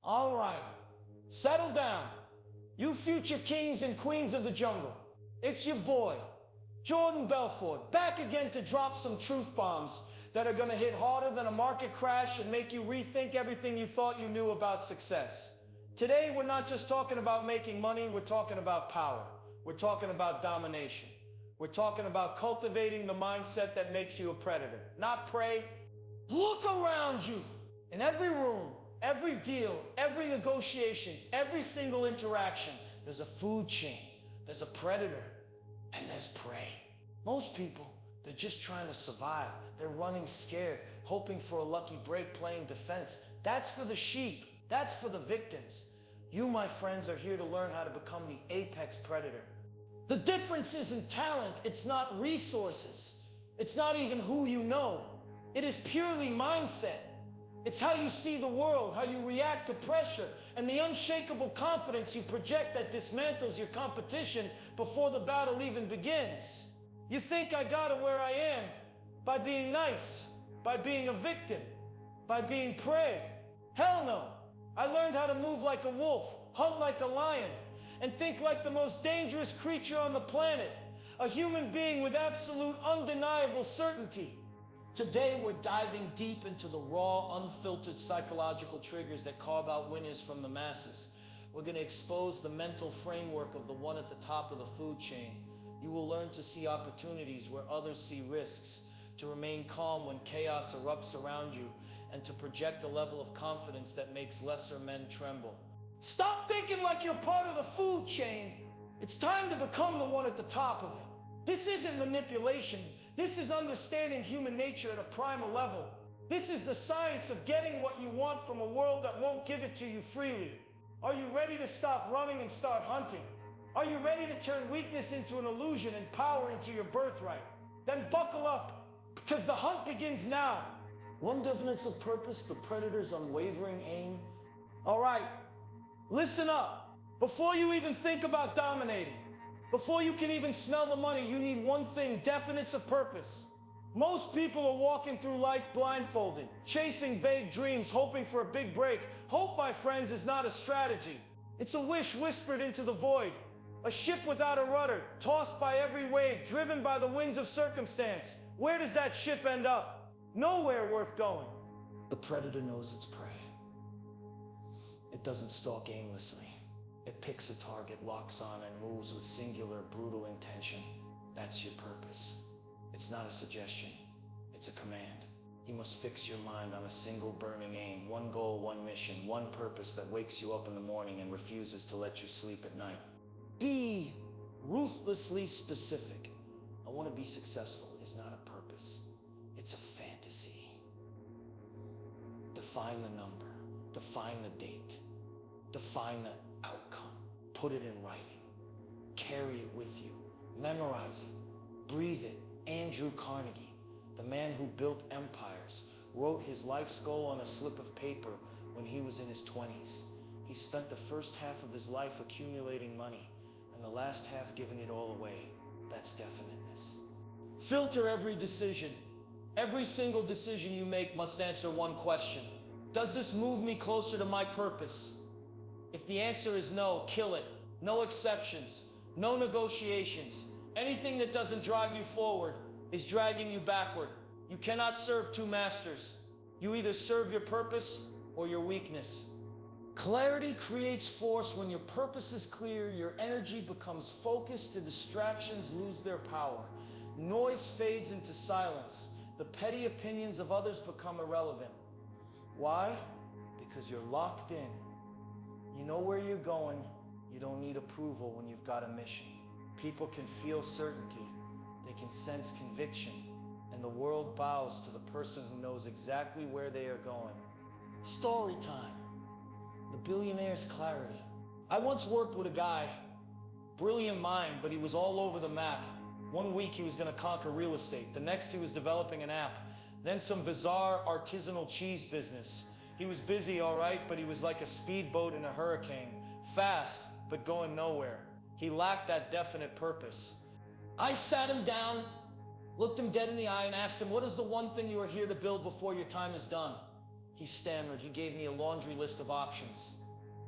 All right, settle down. You future kings and queens of the jungle. It's your boy, Jordan Belfort, back again to drop some truth bombs that are gonna hit harder than a market crash and make you rethink everything you thought you knew about success. Today, we're not just talking about making money, we're talking about power. We're talking about domination. We're talking about cultivating the mindset that makes you a predator, not prey. Look around you. In every room, every deal, every negotiation, every single interaction, there's a food chain, there's a predator, and there's prey. Most people, they're just trying to survive. They're running scared, hoping for a lucky break, playing defense. That's for the sheep. That's for the victims. You, my friends, are here to learn how to become the apex predator. The difference isn't talent. It's not resources. It's not even who you know. It is purely mindset. It's how you see the world, how you react to pressure, and the unshakable confidence you project that dismantles your competition before the battle even begins. You think I got to where I am by being nice, by being a victim, by being prey. Hell no. I learned how to move like a wolf, hunt like a lion, and think like the most dangerous creature on the planet, a human being with absolute undeniable certainty. Today, we're diving deep into the raw, unfiltered psychological triggers that carve out winners from the masses. We're going to expose the mental framework of the one at the top of the food chain. You will learn to see opportunities where others see risks, to remain calm when chaos erupts around you, and to project a level of confidence that makes lesser men tremble. Stop thinking like you're part of the food chain. It's time to become the one at the top of it. This isn't manipulation. This is understanding human nature at a primal level. This is the science of getting what you want from a world that won't give it to you freely. Are you ready to stop running and start hunting? Are you ready to turn weakness into an illusion and power into your birthright? Then buckle up, because the hunt begins now. One definition of purpose, the predator's unwavering aim. All right, listen up. Before you even think about dominating, before you can even smell the money, you need one thing, definition of purpose. Most people are walking through life blindfolded, chasing vague dreams, hoping for a big break. Hope, my friends, is not a strategy. It's a wish whispered into the void. A ship without a rudder, tossed by every wave, driven by the winds of circumstance. Where does that ship end up? Nowhere worth going. The predator knows its prey. It doesn't stalk aimlessly. It picks a target, locks on, and moves with singular, brutal intention. That's your purpose. It's not a suggestion. It's a command. You must fix your mind on a single burning aim, one goal, one mission, one purpose that wakes you up in the morning and refuses to let you sleep at night. Be ruthlessly specific. I want to be successful is not a purpose. It's a fantasy. Define the number. Define the date. Define the outcome. Put it in writing. Carry it with you. Memorize it. Breathe it. Andrew Carnegie, the man who built empires, wrote his life's goal on a slip of paper when he was in his 20s. He spent the first half of his life accumulating money and the last half giving it all away. That's definiteness. Filter every decision. Every single decision you make must answer one question. Does this move me closer to my purpose? If the answer is no, kill it. No exceptions. No negotiations. Anything that doesn't drive you forward is dragging you backward. You cannot serve two masters. You either serve your purpose or your weakness. Clarity creates force. When your purpose is clear, your energy becomes focused, the distractions lose their power. Noise fades into silence. The petty opinions of others become irrelevant. Why? Because you're locked in. You know where you're going. You don't need approval when you've got a mission. People can feel certainty. They can sense conviction. And the world bows to the person who knows exactly where they are going. Story time. The billionaire's clarity. I once worked with a guy, brilliant mind, but he was all over the map. One week he was going to conquer real estate. The next he was developing an app. Then some bizarre artisanal cheese business. He was busy, all right, but he was like a speedboat in a hurricane. Fast, but going nowhere. He lacked that definite purpose. I sat him down, looked him dead in the eye, and asked him, what is the one thing you are here to build before your time is done? He stammered. He gave me a laundry list of options.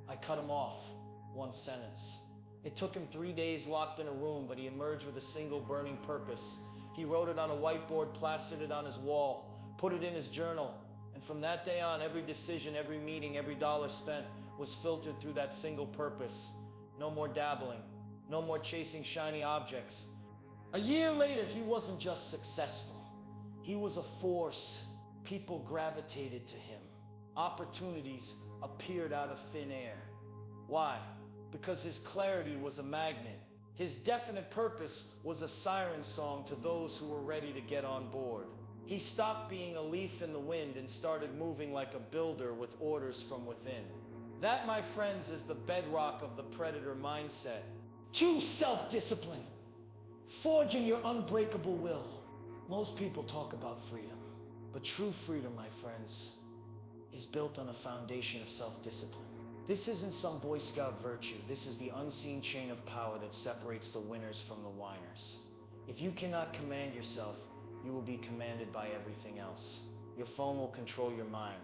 I cut him off. One sentence. It took him 3 days locked in a room, but he emerged with a single burning purpose. He wrote it on a whiteboard, plastered it on his wall, put it in his journal, and from that day on, every decision, every meeting, every dollar spent was filtered through that single purpose. No more dabbling, no more chasing shiny objects. A year later, he wasn't just successful. He was a force. People gravitated to him. Opportunities appeared out of thin air. Why? Because his clarity was a magnet. His definite purpose was a siren song to those who were ready to get on board. He stopped being a leaf in the wind and started moving like a builder with orders from within. That, my friends, is the bedrock of the predator mindset. Choose self-discipline. Forging your unbreakable will. Most people talk about freedom, but true freedom, my friends, is built on a foundation of self-discipline. This isn't some Boy Scout virtue. This is the unseen chain of power that separates the winners from the whiners. If you cannot command yourself, you will be commanded by everything else. Your phone will control your mind.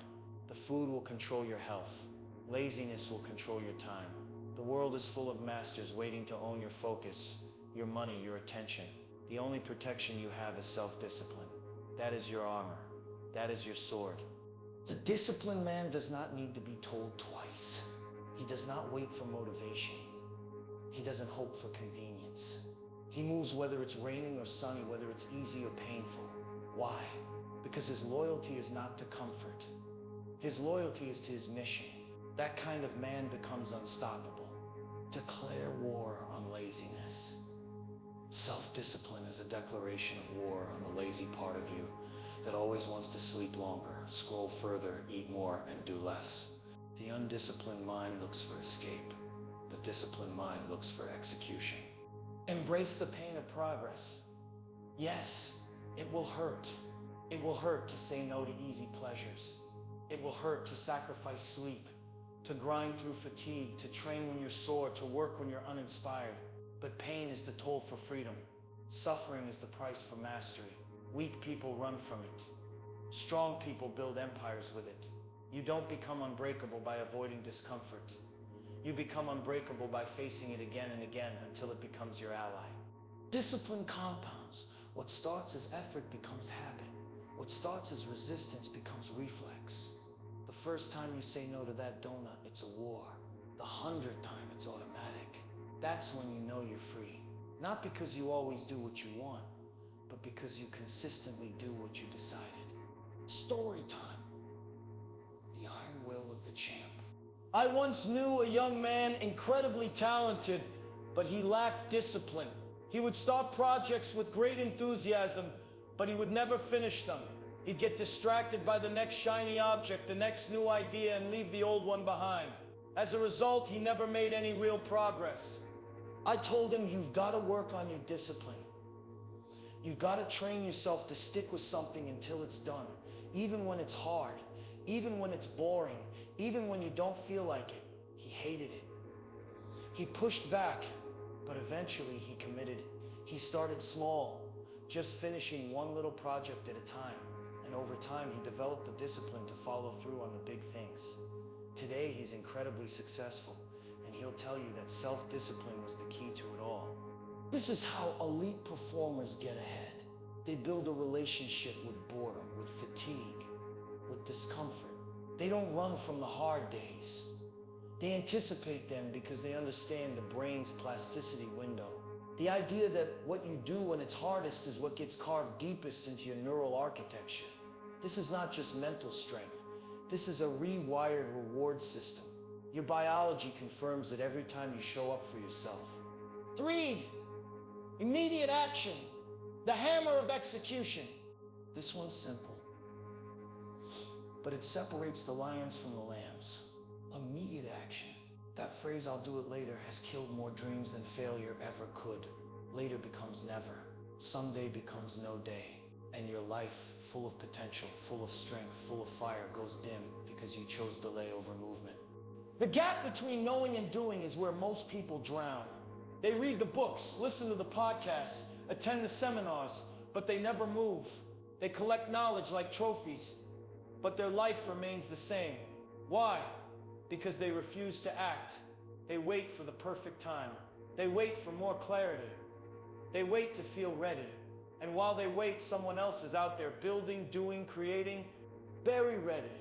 The food will control your health. Laziness will control your time. The world is full of masters waiting to own your focus, your money, your attention. The only protection you have is self-discipline. That is your armor. That is your sword. The disciplined man does not need to be told twice. He does not wait for motivation. He doesn't hope for convenience. He moves whether it's raining or sunny, whether it's easy or painful. Why? Because his loyalty is not to comfort. His loyalty is to his mission. That kind of man becomes unstoppable. Declare war on laziness. Self-discipline is a declaration of war on the lazy part of you that always wants to sleep longer, scroll further, eat more, and do less. The undisciplined mind looks for escape. The disciplined mind looks for execution. Embrace the pain of progress. Yes, it will hurt. It will hurt to say no to easy pleasures. It will hurt to sacrifice sleep, to grind through fatigue, to train when you're sore, to work when you're uninspired. But pain is the toll for freedom. Suffering is the price for mastery. Weak people run from it. Strong people build empires with it. You don't become unbreakable by avoiding discomfort. You become unbreakable by facing it again and again until it becomes your ally. Discipline compounds. What starts as effort becomes habit. What starts as resistance becomes reflex. The first time you say no to that donut, it's a war. The 100th time, it's automatic. That's when you know you're free. Not because you always do what you want, but because you consistently do what you decided. Story time. The iron will of the champ. I once knew a young man incredibly talented, but he lacked discipline. He would start projects with great enthusiasm, but he would never finish them. He'd get distracted by the next shiny object, the next new idea, and leave the old one behind. As a result, he never made any real progress. I told him, you've got to work on your discipline. You've got to train yourself to stick with something until it's done, even when it's hard, even when it's boring, even when you don't feel like it. He hated it. He pushed back, but eventually he committed. He started small, just finishing one little project at a time. And over time, he developed the discipline to follow through on the big things. Today, he's incredibly successful, and he'll tell you that self-discipline was the key to it all. This is how elite performers get ahead. They build a relationship with boredom, with fatigue, with discomfort. They don't run from the hard days. They anticipate them because they understand the brain's plasticity window. The idea that what you do when it's hardest is what gets carved deepest into your neural architecture. This is not just mental strength. This is a rewired reward system. Your biology confirms it every time you show up for yourself. 3, immediate action. The hammer of execution. This one's simple, but it separates the lions from the lambs. Immediate action. That phrase, "I'll do it later," has killed more dreams than failure ever could. Later becomes never. Someday becomes no day. And your life, full of potential, full of strength, full of fire, goes dim because you chose delay over movement. The gap between knowing and doing is where most people drown. They read the books, listen to the podcasts, attend the seminars, but they never move. They collect knowledge like trophies, but their life remains the same. Why? Because they refuse to act. They wait for the perfect time. They wait for more clarity. They wait to feel ready. And while they wait, someone else is out there building, doing, creating. Very ready.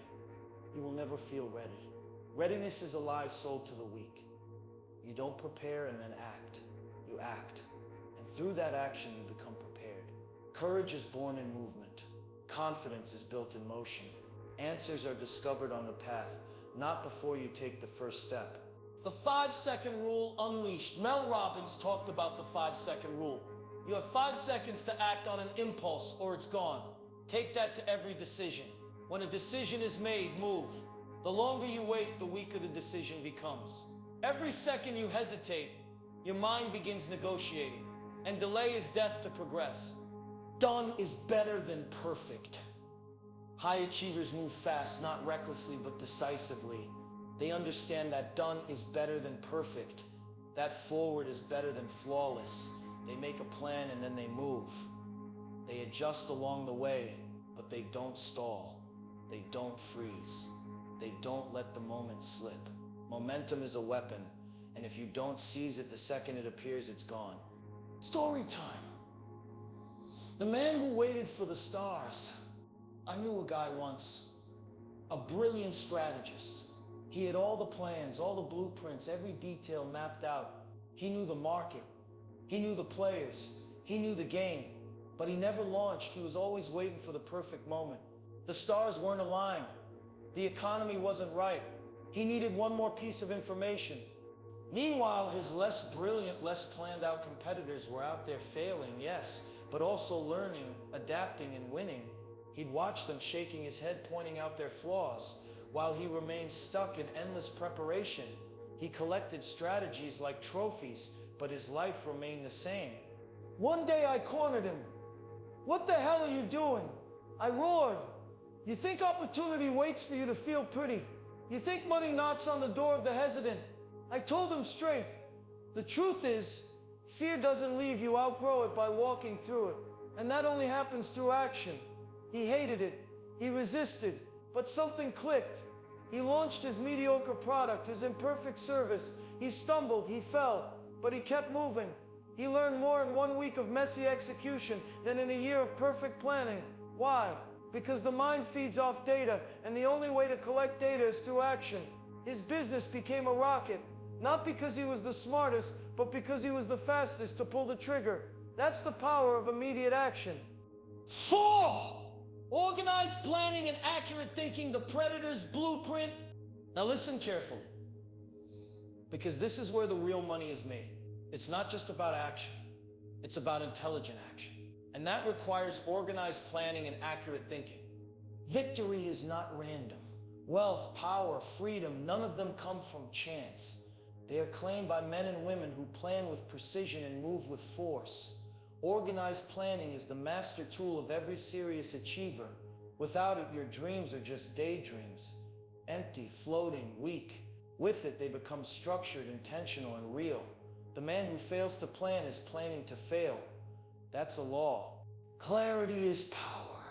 You will never feel ready. Readiness is a lie sold to the weak. You don't prepare and then act. You act. And through that action, you become prepared. Courage is born in movement. Confidence is built in motion. Answers are discovered on the path, not before you take the first step. The 5-second rule unleashed. Mel Robbins talked about the 5-second rule. You have 5 seconds to act on an impulse or it's gone. Take that to every decision. When a decision is made, move. The longer you wait, the weaker the decision becomes. Every second you hesitate, your mind begins negotiating. And delay is death to progress. Done is better than perfect. High achievers move fast, not recklessly, but decisively. They understand that done is better than perfect. That forward is better than flawless. They make a plan and then they move. They adjust along the way, but they don't stall. They don't freeze. They don't let the moment slip. Momentum is a weapon, and if you don't seize it the second it appears, it's gone. Story time. The man who waited for the stars. I knew a guy once, a brilliant strategist. He had all the plans, all the blueprints, every detail mapped out. He knew the market. He knew the players. He knew the game. But he never launched. He was always waiting for the perfect moment. The stars weren't aligned. The economy wasn't right. He needed one more piece of information. Meanwhile, his less brilliant, less planned out competitors were out there failing, yes, but also learning, adapting, and winning. He'd watch them shaking his head, pointing out their flaws, while he remained stuck in endless preparation. He collected strategies like trophies, but his life remained the same. One day I cornered him. "What the hell are you doing?" I roared. "You think opportunity waits for you to feel pretty? You think money knocks on the door of the hesitant?" I told him straight. The truth is, fear doesn't leave, you outgrow it by walking through it. And that only happens through action. He hated it. He resisted. But something clicked. He launched his mediocre product, his imperfect service. He stumbled, he fell, but he kept moving. He learned more in 1 week of messy execution than in a year of perfect planning. Why? Because the mind feeds off data, and the only way to collect data is through action. His business became a rocket, not because he was the smartest, but because he was the fastest to pull the trigger. That's the power of immediate action. 4. Organized planning and accurate thinking, the predator's blueprint. Now listen carefully, because this is where the real money is made. It's not just about action. It's about intelligent action. And that requires organized planning and accurate thinking. Victory is not random. Wealth, power, freedom, none of them come from chance. They are claimed by men and women who plan with precision and move with force. Organized planning is the master tool of every serious achiever. Without it, your dreams are just daydreams. Empty, floating, weak. With it, they become structured, intentional, and real. The man who fails to plan is planning to fail. That's a law. Clarity is power.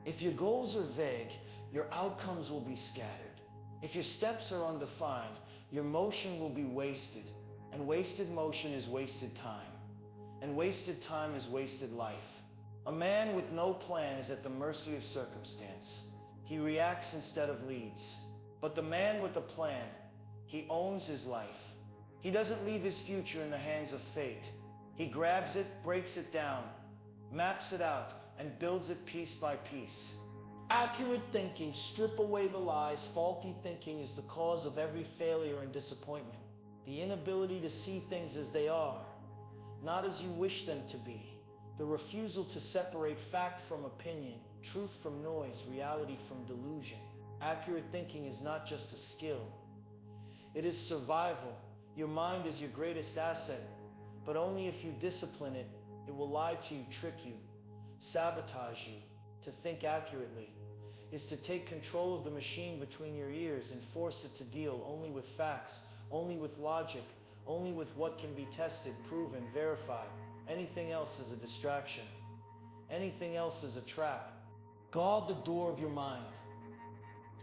If your goals are vague, your outcomes will be scattered. If your steps are undefined, your motion will be wasted. And wasted motion is wasted time. And wasted time is wasted life. A man with no plan is at the mercy of circumstance. He reacts instead of leads. But the man with a plan, he owns his life. He doesn't leave his future in the hands of fate. He grabs it, breaks it down, maps it out, and builds it piece by piece. Accurate thinking, strip away the lies. Faulty thinking is the cause of every failure and disappointment. The inability to see things as they are, not as you wish them to be. The refusal to separate fact from opinion, truth from noise, reality from delusion. Accurate thinking is not just a skill. It is survival. Your mind is your greatest asset, but only if you discipline it. It will lie to you, trick you, sabotage you. To think accurately is to take control of the machine between your ears and force it to deal only with facts, only with logic, only with what can be tested, proven, verified. Anything else is a distraction. Anything else is a trap. Guard the door of your mind.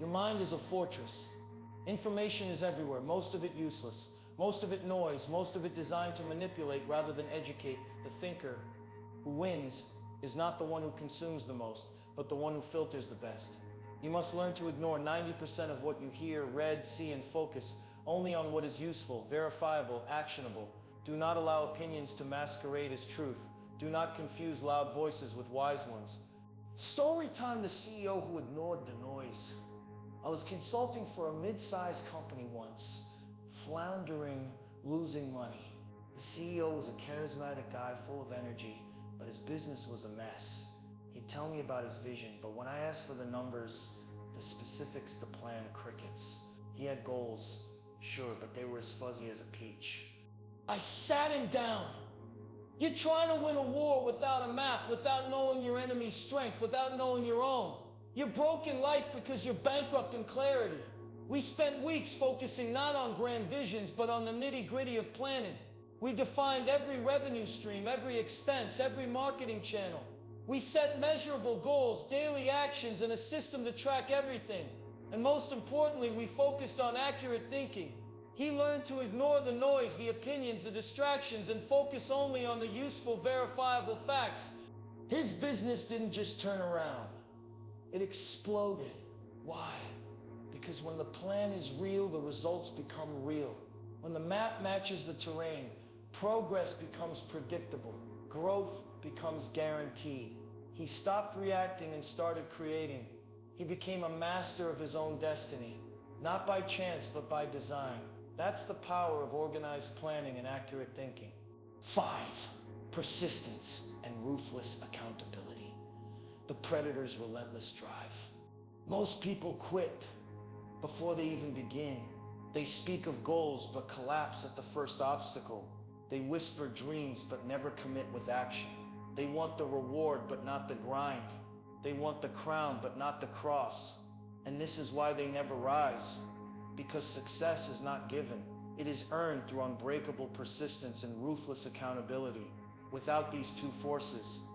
Your mind is a fortress. Information is everywhere, most of it useless, most of it noise, most of it designed to manipulate rather than educate. The thinker who wins is not the one who consumes the most, but the one who filters the best. You must learn to ignore 90% of what you hear, read, see, and focus only on what is useful, verifiable, actionable. Do not allow opinions to masquerade as truth. Do not confuse loud voices with wise ones. Story time: the CEO who ignored the noise. I was consulting for a mid-sized company once, floundering, losing money. The CEO was a charismatic guy full of energy, but his business was a mess. He'd tell me about his vision, but when I asked for the numbers, the specifics, the plan, crickets. He had goals, sure, but they were as fuzzy as a peach. I sat him down. You're trying to win a war without a map, without knowing your enemy's strength, without knowing your own. You're broke in life because you're bankrupt in clarity. We spent weeks focusing not on grand visions, but on the nitty-gritty of planning. We defined every revenue stream, every expense, every marketing channel. We set measurable goals, daily actions, and a system to track everything. And most importantly, we focused on accurate thinking. He learned to ignore the noise, the opinions, the distractions, and focus only on the useful, verifiable facts. His business didn't just turn around. It exploded. Why? Because when the plan is real, the results become real. When the map matches the terrain, progress becomes predictable. Growth becomes guaranteed. He stopped reacting and started creating. He became a master of his own destiny, not by chance, but by design. That's the power of organized planning and accurate thinking. 5. Persistence and ruthless accountability. The predator's relentless drive. Most people quit before they even begin. They speak of goals but collapse at the first obstacle. They whisper dreams but never commit with action. They want the reward but not the grind. They want the crown but not the cross. And this is why they never rise. Because success is not given. It is earned through unbreakable persistence and ruthless accountability. Without these two forces,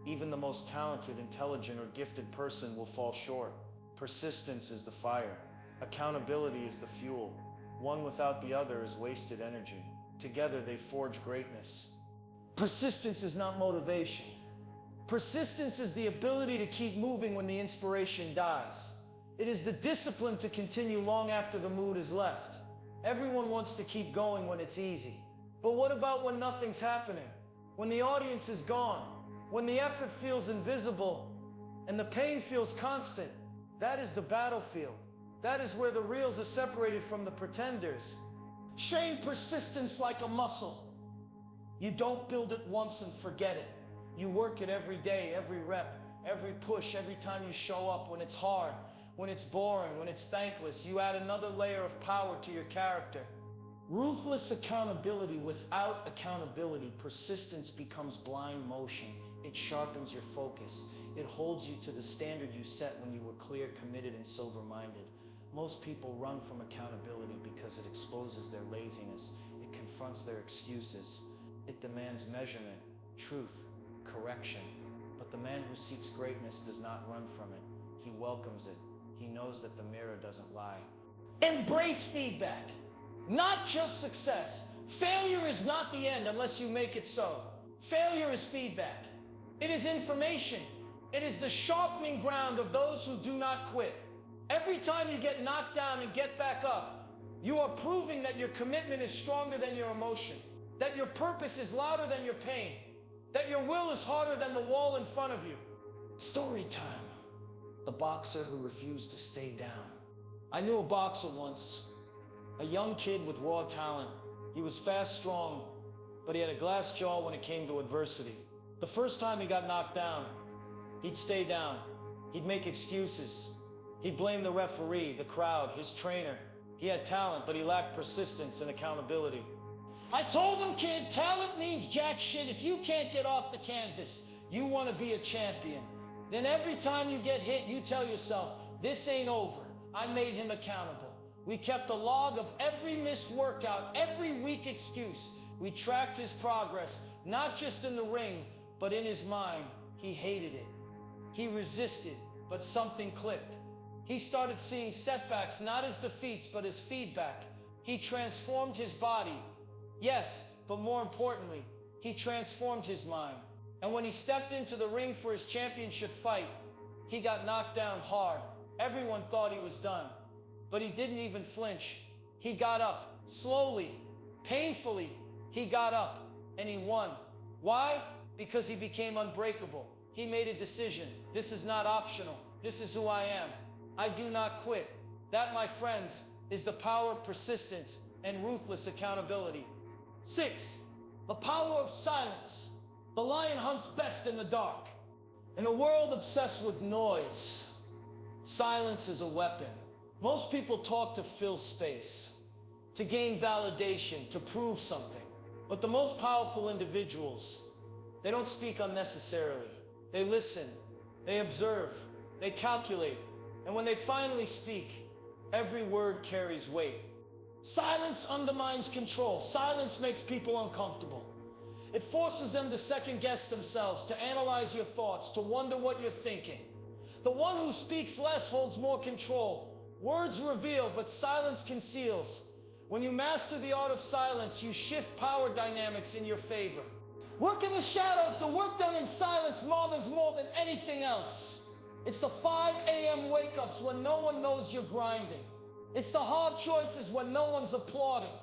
even the most talented, intelligent, or gifted person will fall short. Persistence is the fire. Accountability is the fuel. One without the other is wasted energy. Together they forge greatness. Persistence is not motivation. Persistence is the ability to keep moving when the inspiration dies. It is the discipline to continue long after the mood is left. Everyone wants to keep going when it's easy. But what about when nothing's happening? When the audience is gone? When the effort feels invisible and the pain feels constant? That is the battlefield. That is where the reals are separated from the pretenders. Train persistence like a muscle. You don't build it once and forget it. You work it every day, every rep, every push, every time you show up. When it's hard, when it's boring, when it's thankless, you add another layer of power to your character. Ruthless accountability. Without accountability, persistence becomes blind motion. It sharpens your focus. It holds you to the standard you set when you were clear, committed, and sober-minded. Most people run from accountability because it exposes their laziness. It confronts their excuses. It demands measurement, truth, correction. But the man who seeks greatness does not run from it. He welcomes it. He knows that the mirror doesn't lie. Embrace feedback, not just success. Failure is not the end unless you make it so. Failure is feedback. It is information. It is the sharpening ground of those who do not quit. Every time you get knocked down and get back up, you are proving that your commitment is stronger than your emotion, that your purpose is louder than your pain, that your will is harder than the wall in front of you. Story time. The boxer who refused to stay down. I knew a boxer once, a young kid with raw talent. He was fast, strong, but he had a glass jaw when it came to adversity. The first time he got knocked down, he'd stay down. He'd make excuses. He'd blame the referee, the crowd, his trainer. He had talent, but he lacked persistence and accountability. I told him, kid, talent means jack shit if you can't get off the canvas. You want to be a champion. Then every time you get hit, you tell yourself, this ain't over. I made him accountable. We kept a log of every missed workout, every weak excuse. We tracked his progress, not just in the ring, but in his mind. He hated it. He resisted, but something clicked. He started seeing setbacks not as defeats, but as feedback. He transformed his body. Yes, but more importantly, he transformed his mind. And when he stepped into the ring for his championship fight, he got knocked down hard. Everyone thought he was done, but he didn't even flinch. He got up, slowly, painfully. He got up, and he won. Why? Because he became unbreakable. He made a decision. This is not optional. This is who I am. I do not quit. That, my friends, is the power of persistence and ruthless accountability. 6. The power of silence. The lion hunts best in the dark. In a world obsessed with noise, silence is a weapon. Most people talk to fill space, to gain validation, to prove something. But the most powerful individuals, they don't speak unnecessarily. They listen, they observe, they calculate. And when they finally speak, every word carries weight. Silence undermines control. Silence makes people uncomfortable. It forces them to second-guess themselves, to analyze your thoughts, to wonder what you're thinking. The one who speaks less holds more control. Words reveal, but silence conceals. When you master the art of silence, you shift power dynamics in your favor. Work in the shadows, the work done in silence matters more than anything else. It's the 5 a.m. wake-ups when no one knows you're grinding. It's the hard choices when no one's applauding.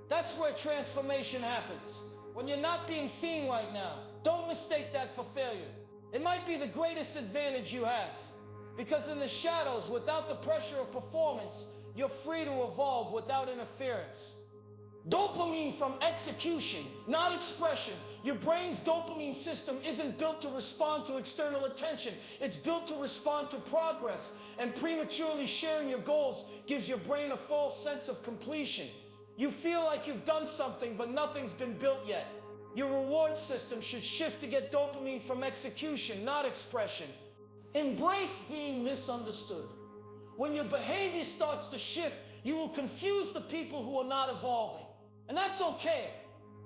That's where transformation happens. When you're not being seen right now, don't mistake that for failure. It might be the greatest advantage you have. Because in the shadows, without the pressure of performance, you're free to evolve without interference. Dopamine from execution, not expression. Your brain's dopamine system isn't built to respond to external attention. It's built to respond to progress. And prematurely sharing your goals gives your brain a false sense of completion. You feel like you've done something, but nothing's been built yet. Your reward system should shift to get dopamine from execution, not expression. Embrace being misunderstood. When your behavior starts to shift, you will confuse the people who are not evolving. And that's okay.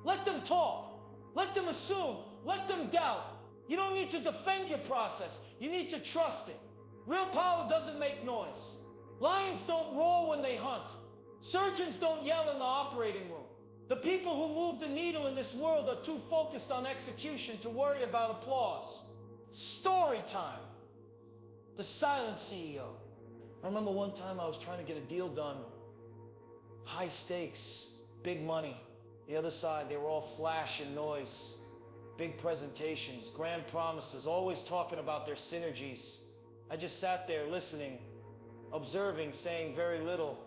Let them talk. Let them assume. Let them doubt. You don't need to defend your process. You need to trust it. Real power doesn't make noise. Lions don't roar when they hunt. Surgeons don't yell in the operating room. The people who move the needle in this world are too focused on execution to worry about applause. Story time. The silent CEO. I remember one time I was trying to get a deal done. High stakes, big money. The other side, they were all flash and noise. Big presentations, grand promises, always talking about their synergies. I just sat there listening, observing, saying very little.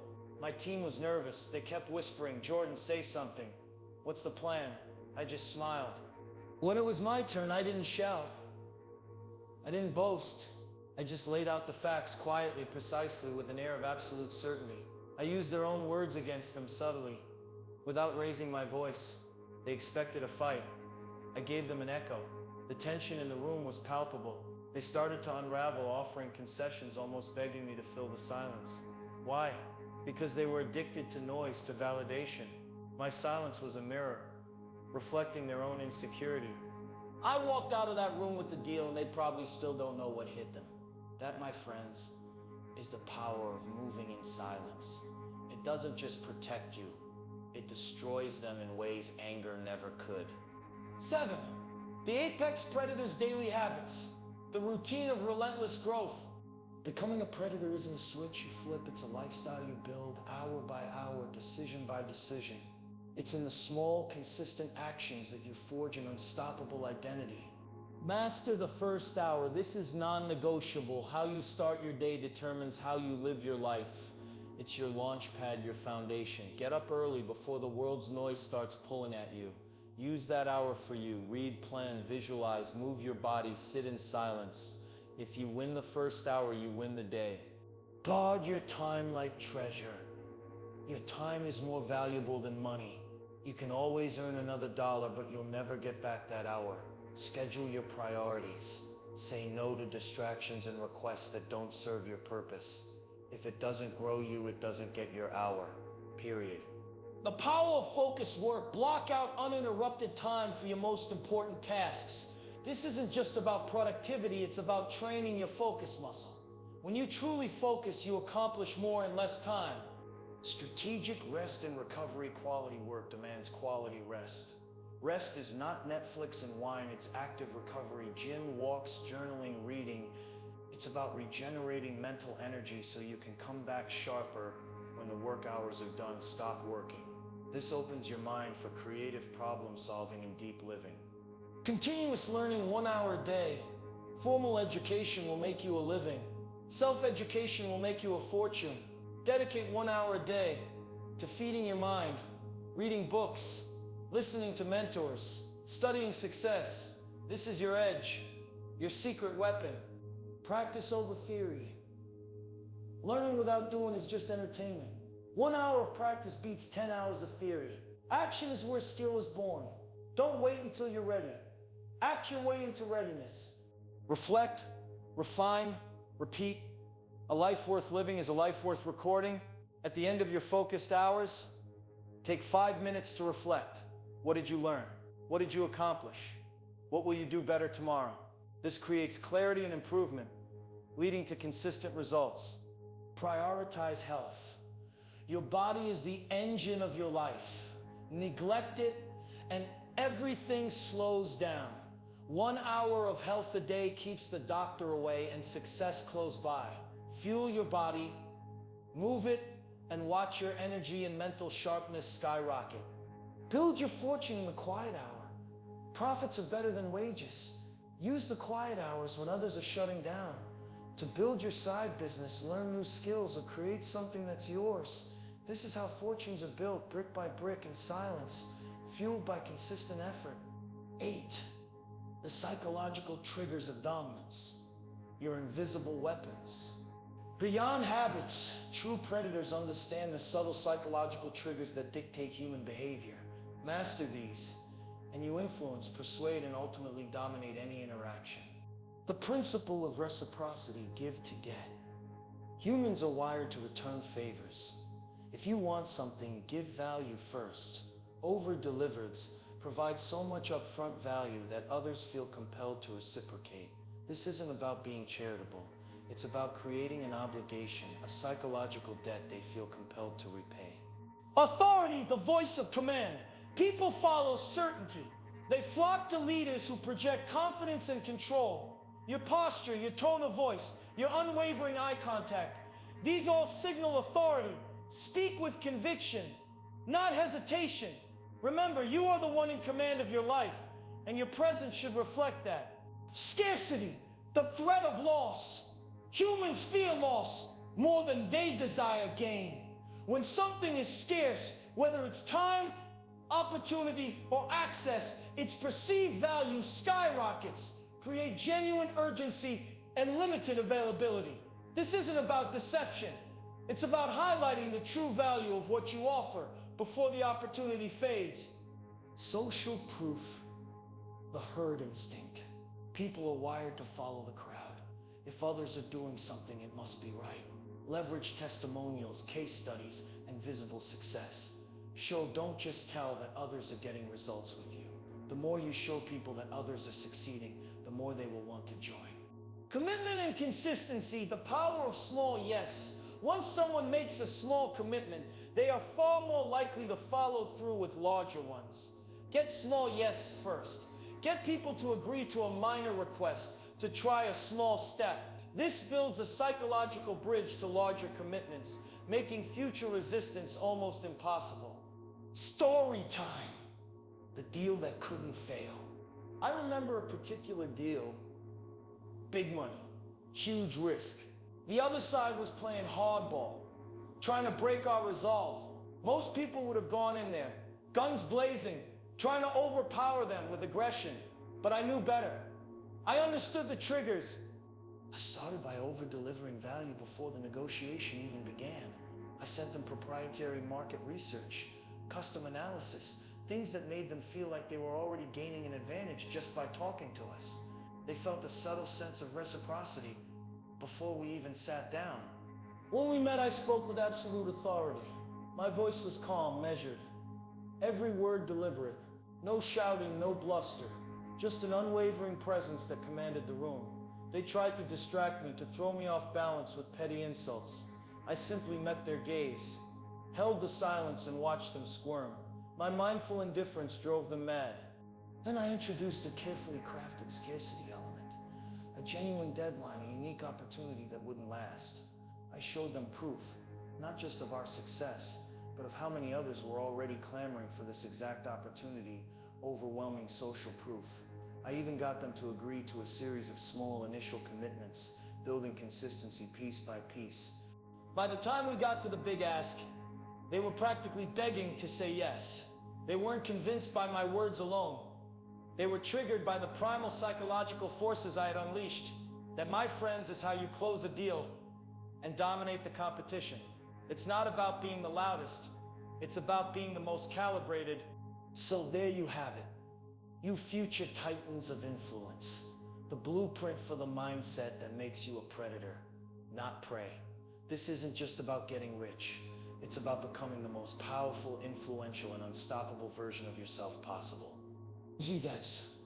My team was nervous. They kept whispering, "Jordan, say something. What's the plan?" I just smiled. When it was my turn, I didn't shout. I didn't boast. I just laid out the facts quietly, precisely, with an air of absolute certainty. I used their own words against them subtly, without raising my voice. They expected a fight. I gave them an echo. The tension in the room was palpable. They started to unravel, offering concessions, almost begging me to fill the silence. Why? Because they were addicted to noise, to validation. My silence was a mirror, reflecting their own insecurity. I walked out of that room with the deal, and they probably still don't know what hit them. That, my friends, is the power of moving in silence. It doesn't just protect you, it destroys them in ways anger never could. 7. The apex predator's daily habits. The routine of relentless growth. Becoming a predator isn't a switch you flip, it's a lifestyle you build hour by hour, decision by decision. It's in the small, consistent actions that you forge an unstoppable identity. Master the first hour. This is non-negotiable. How you start your day determines how you live your life. It's your launch pad, your foundation. Get up early before the world's noise starts pulling at you. Use that hour for you. Read, plan, visualize, move your body, sit in silence. If you win the first hour, you win the day. Guard your time like treasure. Your time is more valuable than money. You can always earn another dollar, but you'll never get back that hour. Schedule your priorities. Say no to distractions and requests that don't serve your purpose. If it doesn't grow you, it doesn't get your hour. Period. The power of focused work. Block out uninterrupted time for your most important tasks. This isn't just about productivity, it's about training your focus muscle. When you truly focus, you accomplish more in less time. Strategic rest and recovery. Quality work demands quality rest. Rest is not Netflix and wine, it's active recovery. Gym, walks, journaling, reading. It's about regenerating mental energy so you can come back sharper when the work hours are done. Stop working. This opens your mind for creative problem solving and deep living. Continuous learning 1 hour a day. Formal education will make you a living. Self-education will make you a fortune. Dedicate 1 hour a day to feeding your mind, reading books, listening to mentors, studying success. This is your edge, your secret weapon. Practice over theory. Learning without doing is just entertainment. 1 hour of practice beats 10 hours of theory. Action is where skill is born. Don't wait until you're ready. Act your way into readiness. Reflect, refine, repeat. A life worth living is a life worth recording. At the end of your focused hours, take 5 minutes to reflect. What did you learn? What did you accomplish? What will you do better tomorrow? This creates clarity and improvement, leading to consistent results. Prioritize health. Your body is the engine of your life. Neglect it and everything slows down. 1 hour of health a day keeps the doctor away and success close by. Fuel your body, move it, and watch your energy and mental sharpness skyrocket. Build your fortune in the quiet hour. Profits are better than wages. Use the quiet hours when others are shutting down to build your side business, learn new skills, or create something that's yours. This is how fortunes are built, brick by brick in silence, fueled by consistent effort. 8. The psychological triggers of dominance. Your invisible weapons. Beyond habits, true predators understand the subtle psychological triggers that dictate human behavior. Master these, and you influence, persuade, and ultimately dominate any interaction. The principle of reciprocity, give to get. Humans are wired to return favors. If you want something, give value first. Over-delivered provides so much upfront value that others feel compelled to reciprocate. This isn't about being charitable. It's about creating an obligation, a psychological debt they feel compelled to repay. Authority, the voice of command. People follow certainty. They flock to leaders who project confidence and control. Your posture, your tone of voice, your unwavering eye contact. These all signal authority. Speak with conviction, not hesitation. Remember, you are the one in command of your life, and your presence should reflect that. Scarcity, the threat of loss. Humans fear loss more than they desire gain. When something is scarce, whether it's time, opportunity, or access, its perceived value skyrockets. Create genuine urgency and limited availability. This isn't about deception. It's about highlighting the true value of what you offer before the opportunity fades. Social proof, the herd instinct. People are wired to follow the crowd. If others are doing something, it must be right. Leverage testimonials, case studies, and visible success. Show, don't just tell, that others are getting results with you. The more you show people that others are succeeding, the more they will want to join. Commitment and consistency, the power of small yes. Once someone makes a small commitment, they are far more likely to follow through with larger ones. Get small yes first. Get people to agree to a minor request, to try a small step. This builds a psychological bridge to larger commitments, making future resistance almost impossible. Story time, the deal that couldn't fail. I remember a particular deal, big money, huge risk. The other side was playing hardball, trying to break our resolve. Most people would have gone in there, guns blazing, trying to overpower them with aggression, but I knew better. I understood the triggers. I started by over-delivering value before the negotiation even began. I sent them proprietary market research, custom analysis, things that made them feel like they were already gaining an advantage just by talking to us. They felt a subtle sense of reciprocity before we even sat down. When we met, I spoke with absolute authority. My voice was calm, measured, every word deliberate. No shouting, no bluster, just an unwavering presence that commanded the room. They tried to distract me, to throw me off balance with petty insults. I simply met their gaze, held the silence and watched them squirm. My mindful indifference drove them mad. Then I introduced a carefully crafted scarcity element, a genuine deadline, a unique opportunity that wouldn't last. I showed them proof, not just of our success, but of how many others were already clamoring for this exact opportunity, overwhelming social proof. I even got them to agree to a series of small initial commitments, building consistency piece by piece. By the time we got to the big ask, they were practically begging to say yes. They weren't convinced by my words alone. They were triggered by the primal psychological forces I had unleashed, that my friends is how you close a deal and dominate the competition. It's not about being the loudest, it's about being the most calibrated. So there you have it. You future titans of influence. The blueprint for the mindset that makes you a predator, not prey. This isn't just about getting rich. It's about becoming the most powerful, influential, and unstoppable version of yourself possible. Guys,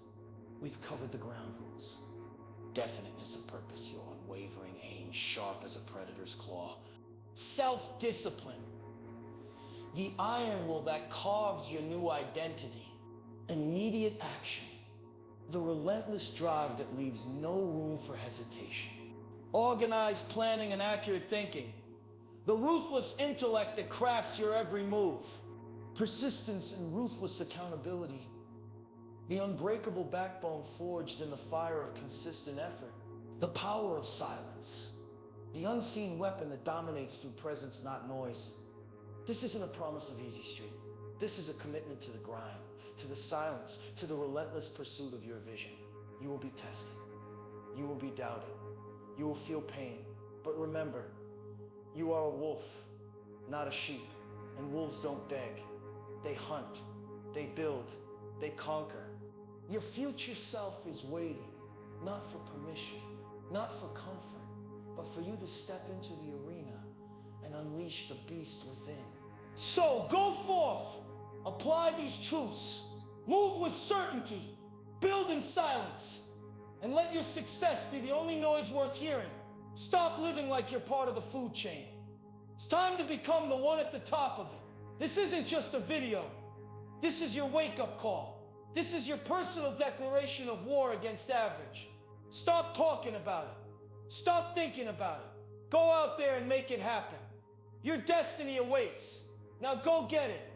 we've covered the ground rules. Definiteness of purpose, your unwavering aim, sharp as a predator's claw. Self-discipline, the iron will that carves your new identity. Immediate action, the relentless drive that leaves no room for hesitation. Organized planning and accurate thinking, the ruthless intellect that crafts your every move. Persistence and ruthless accountability, the unbreakable backbone forged in the fire of consistent effort. The power of silence, the unseen weapon that dominates through presence, not noise. This isn't a promise of easy street. This is a commitment to the grind, to the silence, to the relentless pursuit of your vision. You will be tested. You will be doubted. You will feel pain. But remember, you are a wolf, not a sheep. And wolves don't beg. They hunt. They build. They conquer. Your future self is waiting, not for permission, not for comfort, but for you to step into the arena and unleash the beast within. So go forth, apply these truths, move with certainty, build in silence, and let your success be the only noise worth hearing. Stop living like you're part of the food chain. It's time to become the one at the top of it. This isn't just a video. This is your wake-up call. This is your personal declaration of war against average. Stop talking about it. Stop thinking about it. Go out there and make it happen. Your destiny awaits. Now go get it.